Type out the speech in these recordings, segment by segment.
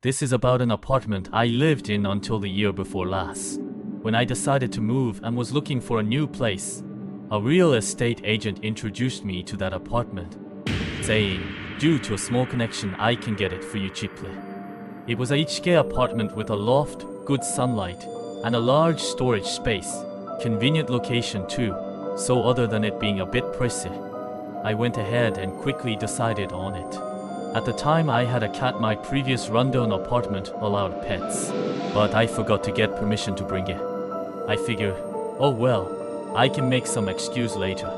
This is about an apartment I lived in until the year before last. When I decided to move and was looking for a new place, a real estate agent introduced me to that apartment, saying, due to a small connection I can get it for you cheaply. It was a HK apartment with a loft, good sunlight, and a large storage space. Convenient location too, so other than it being a bit pricey, I went ahead and quickly decided on it. At the time I had a cat. My previous rundown apartment allowed pets, but I forgot to get permission to bring it. I figured, oh well, I can make some excuse later,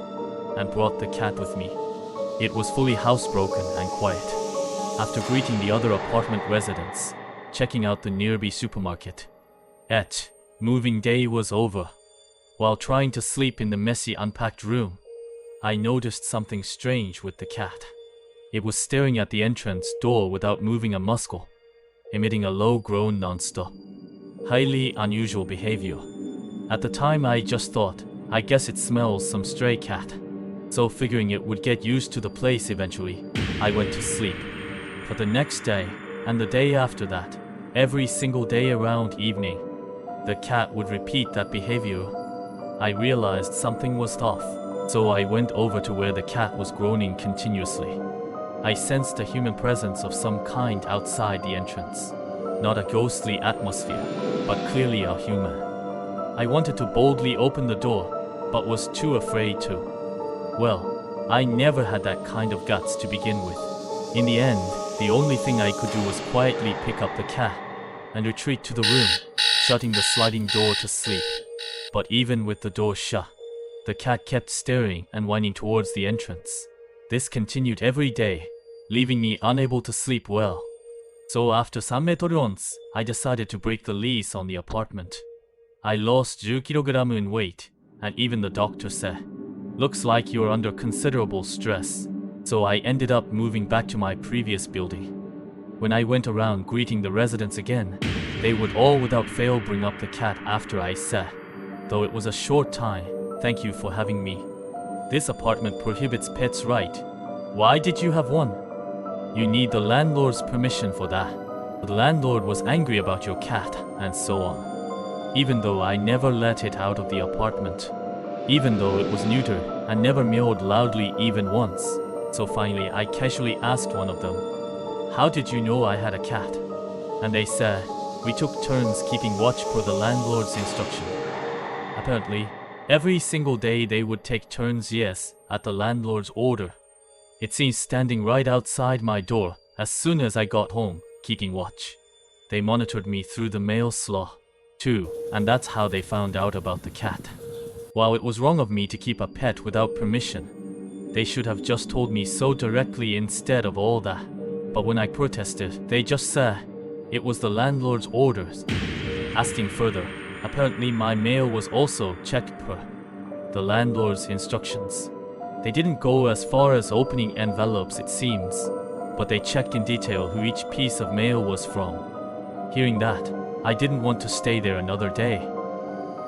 and brought the cat with me. It was fully housebroken and quiet. After greeting the other apartment residents, checking out the nearby supermarket, moving day was over. While trying to sleep in the messy unpacked room, I noticed something strange with the cat. It was staring at the entrance door without moving a muscle, emitting a low groan non-stop. Highly unusual behavior. At the time I just thought, I guess it smells some stray cat. So figuring it would get used to the place eventually, I went to sleep. But the next day, and the day after that, every single day around evening, the cat would repeat that behavior. I realized something was off, so I went over to where the cat was groaning continuously. I sensed a human presence of some kind outside the entrance. Not a ghostly atmosphere, but clearly a human. I wanted to boldly open the door, but was too afraid to. Well, I never had that kind of guts to begin with. In the end, the only thing I could do was quietly pick up the cat and retreat to the room, shutting the sliding door to sleep. But even with the door shut, the cat kept staring and whining towards the entrance. This continued every day, leaving me unable to sleep well. So after some methodons, I decided to break the lease on the apartment. I lost 10 kg in weight, and even the doctor said, looks like you're under considerable stress. So I ended up moving back to my previous building. When I went around greeting the residents again, they would all without fail bring up the cat after I said, though it was a short time, thank you for having me. This apartment prohibits pets, right? Why did you have one? You need the landlord's permission for that. The landlord was angry about your cat, and so on. Even though I never let it out of the apartment. Even though it was neutered and never meowed loudly even once. So finally I casually asked one of them, how did you know I had a cat? And they said, we took turns keeping watch per the landlord's instruction. Apparently, every single day they would take turns, yes, at the landlord's order. It seems standing right outside my door as soon as I got home, keeping watch. They monitored me through the mail slot, too, and that's how they found out about the cat. While it was wrong of me to keep a pet without permission, they should have just told me so directly instead of all that. But when I protested, they just said it was the landlord's orders. Asking further, apparently my mail was also checked per the landlord's instructions. They didn't go as far as opening envelopes, it seems, but they checked in detail who each piece of mail was from. Hearing that, I didn't want to stay there another day.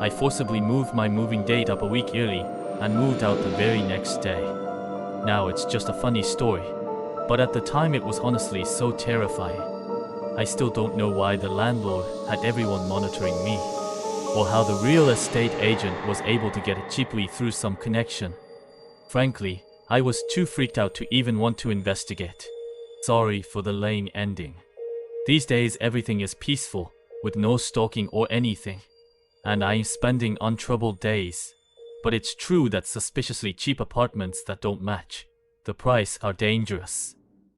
I forcibly moved my moving date up a week early and moved out the very next day. Now it's just a funny story, but at the time it was honestly so terrifying. I still don't know why the landlord had everyone monitoring me, or how the real estate agent was able to get it cheaply through some connection. Frankly, I was too freaked out to even want to investigate. Sorry for the lame ending. These days everything is peaceful, with no stalking or anything, and I'm spending untroubled days. But it's true that suspiciously cheap apartments that don't match the price are dangerous.